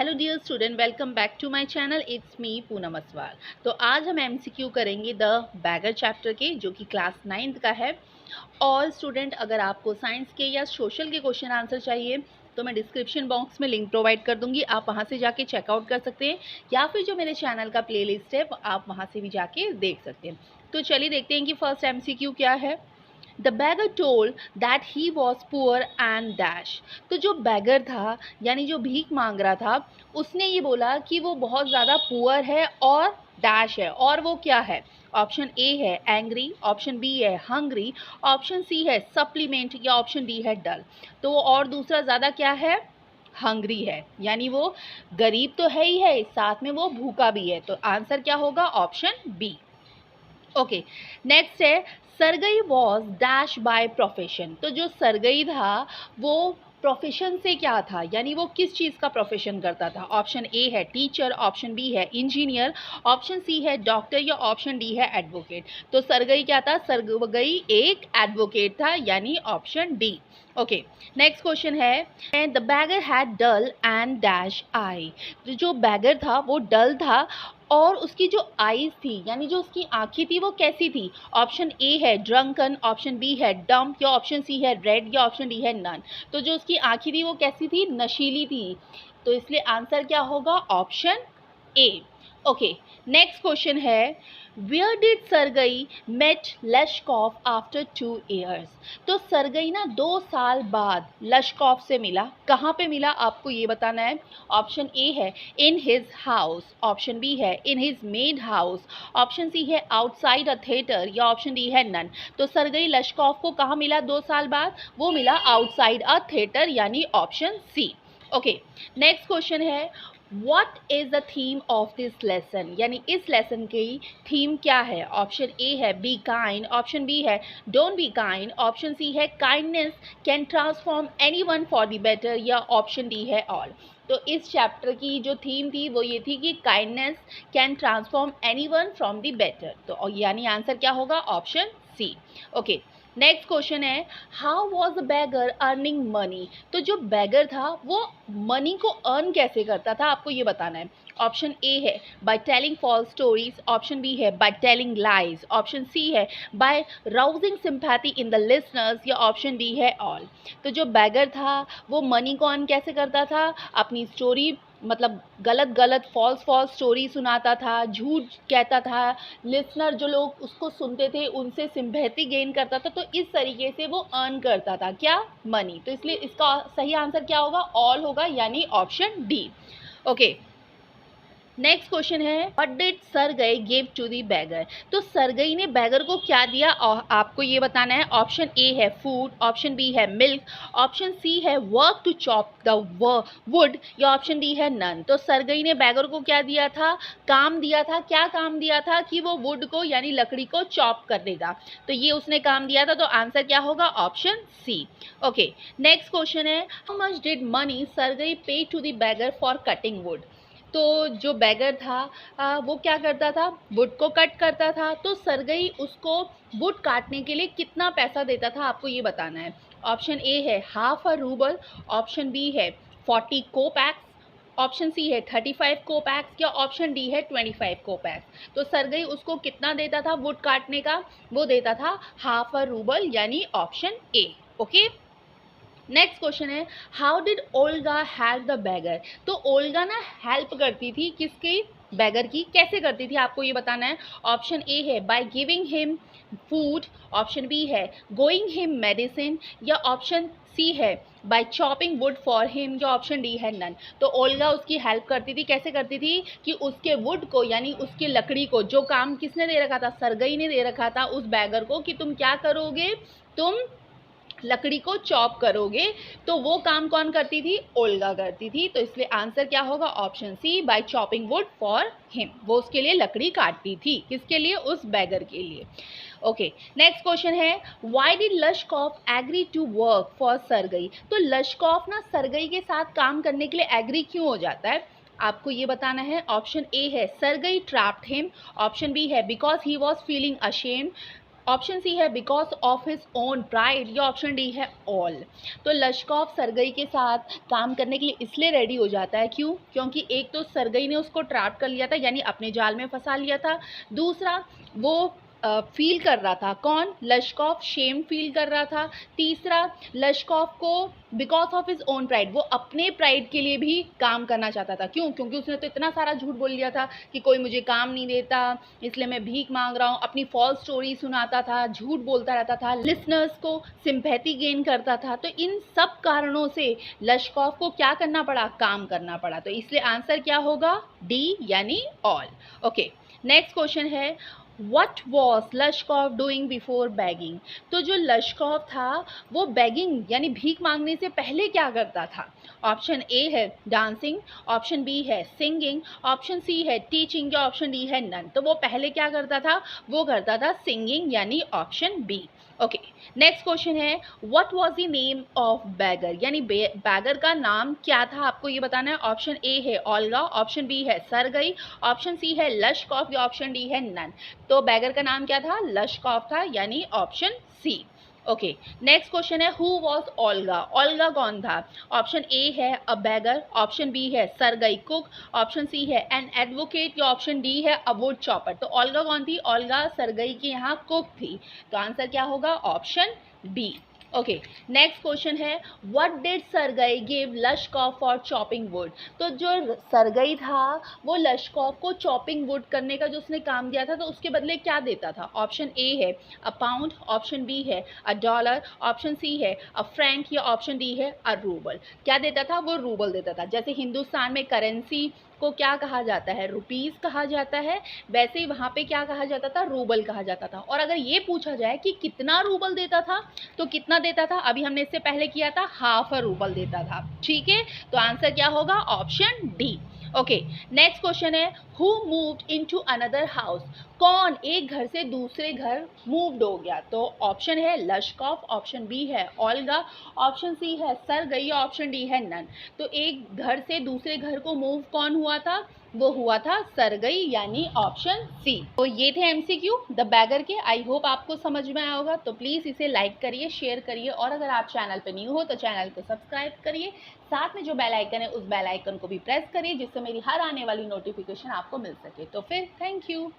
Hello dear student, welcome back to my channel. It's me Poonam Aswal. तो आज हम MCQ करेंगे द बैगर चैप्टर के, जो कि क्लास 9th का है। और स्टूडेंट, अगर आपको साइंस के या सोशल के क्वेश्चन आंसर चाहिए तो मैं डिस्क्रिप्शन बॉक्स में लिंक प्रोवाइड कर दूंगी, आप वहां से जाके चेकआउट कर सकते हैं, या फिर जो मेरे चैनल का प्लेलिस्ट है आप वहां से भी जाके देख सकते हैं। तो चलिए देखते हैं कि फर्स्ट एमसीक्यू क्या है। The bagger told that he was poor and dash. तो जो बैगर था, यानी जो भीख मांग रहा था, उसने ये बोला कि वो बहुत ज़्यादा पुअर है और डैश है। और वो क्या है? ऑप्शन ए है एंग्री, ऑप्शन बी है हंग्री, ऑप्शन सी है सप्लीमेंट, या ऑप्शन डी है डल। तो वो और दूसरा ज़्यादा क्या है? हंग्री है, यानी वो गरीब तो है ही है, साथ में वो भूखा भी है। तो आंसर क्या होगा? Option B. ओके, नेक्स्ट है Sergei was dash by profession. तो जो सरगई था वो प्रोफेशन से क्या था, यानी वो किस चीज़ का प्रोफेशन करता था? ऑप्शन ए है टीचर, ऑप्शन बी है इंजीनियर, ऑप्शन सी है डॉक्टर, या ऑप्शन डी है एडवोकेट। तो सरगई क्या था? सरगई एक एडवोकेट था, यानी option D. Okay, next question है the beggar had dull and dash eye. जो बैगर था वो डल था और उसकी जो आईज थी, यानी जो उसकी आंखें थी, वो कैसी थी? ऑप्शन ए है ड्रंकन, ऑप्शन बी है डम्प, या ऑप्शन सी है रेड, या ऑप्शन डी है नन। तो जो उसकी आंखें थी वो कैसी थी? नशीली थी। तो इसलिए आंसर क्या होगा? Option A. Okay, next question है where did Sergei met Lushkoff after 2 years। तो सरगई ना 2 साल बाद लशकॉफ से मिला। कहाँ पे मिला आपको ये बताना है। ऑप्शन ए है in his house, option B है in his maid house, option C है आउटसाइड अ थिएटर, या ऑप्शन डी है नन। तो सरगई लशकॉफ को कहाँ मिला 2 साल बाद? वो मिला आउटसाइड अ थिएटर, यानी option C. Okay, next question है What is the theme of this lesson? यानी इस लेसन की थीम क्या है? ऑप्शन ए है बी काइंड, ऑप्शन बी है don't be kind, option C है kindness can transform anyone for the better, या ऑप्शन डी है ऑल। तो इस चैप्टर की जो थीम थी वो ये थी कि kindness can transform anyone from the better. तो यानी आंसर क्या होगा? Option C. Okay, next question है how was the beggar earning money. तो जो बैगर था वो मनी को अर्न कैसे करता था, आपको ये बताना है। ऑप्शन ए है by telling false stories, option B है by telling lies, option C है by rousing sympathy in the listeners, या ऑप्शन डी है ऑल। तो जो बैगर था वो मनी को अर्न कैसे करता था? अपनी स्टोरी, मतलब गलत गलत फॉल्स स्टोरी सुनाता था, झूठ कहता था, लिसनर जो लोग उसको सुनते थे उनसे सिंपैथी गेन करता था। तो इस तरीके से वो अर्न करता था क्या? मनी। तो इसलिए इसका सही आंसर क्या होगा? ऑल होगा, यानी option D. Okay, next question है what did Sergei give to the beggar. तो सरगई ने बैगर को क्या दिया, और आपको ये बताना है। ऑप्शन ए है फूड, ऑप्शन बी है मिल्क, ऑप्शन सी है work to chop the wood, या ऑप्शन डी है नन। तो सरगई ने बैगर को क्या दिया था? काम दिया था। क्या काम दिया था? कि वो वुड को, यानी लकड़ी को चॉप कर देगा। तो ये उसने काम दिया था। तो आंसर क्या होगा? Option C. Okay, next question है how much did money Sergei pay to the beggar for cutting wood. तो जो बैगर था वो क्या करता था? वुड को कट करता था। तो सरगई उसको वुड काटने के लिए कितना पैसा देता था, आपको ये बताना है। ऑप्शन ए है half a rouble, option B है 40 कोपैक्स, ऑप्शन सी है 35 कोपैक्स, या ऑप्शन डी है 25 कोपैक्स। तो सरगई उसको कितना देता था वुड काटने का? वो देता था हाफ अ रूबल, यानी option A. Okay, next question है how did Olga help the beggar. तो ओल्गा ना हेल्प करती थी किसकी? बैगर की। कैसे करती थी, आपको ये बताना है। ऑप्शन ए है by giving him food, option B है गोइंग हिम मेडिसिन, या ऑप्शन सी है by chopping wood for him, या ऑप्शन डी है नन। तो ओल्गा उसकी हेल्प करती थी। कैसे करती थी? कि उसके वुड को, यानी उसकी लकड़ी को, जो काम किसने दे रखा था? सरगई ने दे रखा था उस बैगर को कि तुम क्या करोगे, तुम लकड़ी को चॉप करोगे। तो वो काम कौन करती थी? ओल्गा करती थी। तो इसलिए आंसर क्या होगा? Option C by chopping wood for him. वो उसके लिए लकड़ी काटती थी। किसके लिए? उस बैगर के लिए। ओके, नेक्स्ट क्वेश्चन है why did Lushkoff agree to work for Sergei. तो लशकॉफ ना सरगई के साथ काम करने के लिए एग्री क्यों हो जाता है, आपको ये बताना है। ऑप्शन ए है Sergei trapped him, option B है because he was feeling ashamed, option C है because of his own pride, या ऑप्शन डी है ऑल। तो लश्कॉव सरगई के साथ काम करने के लिए इसलिए रेडी हो जाता है, क्यों? क्योंकि एक तो सरगई ने उसको ट्रैप कर लिया था, यानी अपने जाल में फंसा लिया था। दूसरा, वो फील कर रहा था, कौन? लश्कॉव शेम फील कर रहा था। तीसरा, लश्कॉव को because of his own pride, वो अपने प्राइड के लिए भी काम करना चाहता था। क्यों? क्योंकि उसने तो इतना सारा झूठ बोल लिया था कि कोई मुझे काम नहीं देता, इसलिए मैं भीख मांग रहा हूँ। अपनी फॉल्स स्टोरी सुनाता था, झूठ बोलता रहता था, लिसनर्स को सिंपैथी गेन करता था। तो इन सब कारणों से लश्कॉव को क्या करना पड़ा? काम करना पड़ा। तो इसलिए आंसर क्या होगा? डी, यानी ऑल। ओके, नेक्स्ट क्वेश्चन है what was Lushkoff doing before begging. तो जो लश्कॉव था वो बैगिंग यानी भीख मांगने से पहले क्या करता था? ऑप्शन ए है डांसिंग, ऑप्शन बी है सिंगिंग, ऑप्शन सी है टीचिंग, या ऑप्शन डी है नन। तो वो पहले क्या करता था? वो करता था सिंगिंग, यानी option B. Okay, next question है what was the name of beggar, यानी बैगर का नाम क्या था? आपको ये बताना है। ऑप्शन ए है ओल्गा, ऑप्शन बी है सरगई, ऑप्शन सी है लश्कॉव, या ऑप्शन डी है नन। तो बैगर का नाम क्या था? लश्कॉव था, यानी option C. Okay, next question है हु वॉज ओल्गा। ओल्गा कौन था? ऑप्शन ए है अ बैगर, ऑप्शन बी है सरगई कुक, ऑप्शन सी है एन एडवोकेट, या ऑप्शन डी है अ वुड चॉपर। तो ओल्गा कौन थी? ओल्गा सरगई की यहाँ कुक थी। तो आंसर क्या होगा? Option B. Okay, next question है what did Sergei give Lushkoff for chopping wood. तो जो सरगई था वो लश्कॉव को चॉपिंग वुड करने का जो उसने काम दिया था, तो उसके बदले क्या देता था? ऑप्शन ए है अ पाउंड, ऑप्शन बी है अ डॉलर, ऑप्शन सी है अ फ्रैंक, या ऑप्शन डी है अ रूबल। क्या देता था? वो रूबल देता था। जैसे हिंदुस्तान में करेंसी को क्या कहा जाता है? रुपीस कहा जाता है। वैसे ही वहाँ पे क्या कहा जाता था? रूबल कहा जाता था। और अगर ये पूछा जाए कि कितना रूबल देता था, तो कितना देता था? अभी हमने इससे पहले किया था, हाफ अ रूबल देता था। ठीक है, तो आंसर क्या होगा? Option D. Okay, next question है who moved into another house. कौन एक घर से दूसरे घर मूव्ड हो गया? तो ऑप्शन है लश्कॉव, ऑप्शन बी है ओल्गा, ऑप्शन सी है सरगई, ऑप्शन डी है नन। तो एक घर से दूसरे घर को मूव कौन हुआ था? वो हुआ था सरगई, यानी ऑप्शन सी। तो ये थे एमसीक्यू द बैगर के। आई होप आपको समझ में आया होगा। तो प्लीज़ इसे लाइक करिए, शेयर करिए, और अगर आप चैनल पे न्यू हो तो चैनल को सब्सक्राइब करिए। साथ में जो बेल आइकन है उस बेल आइकन को भी प्रेस करिए, जिससे मेरी हर आने वाली नोटिफिकेशन आपको मिल सके। तो फिर थैंक यू।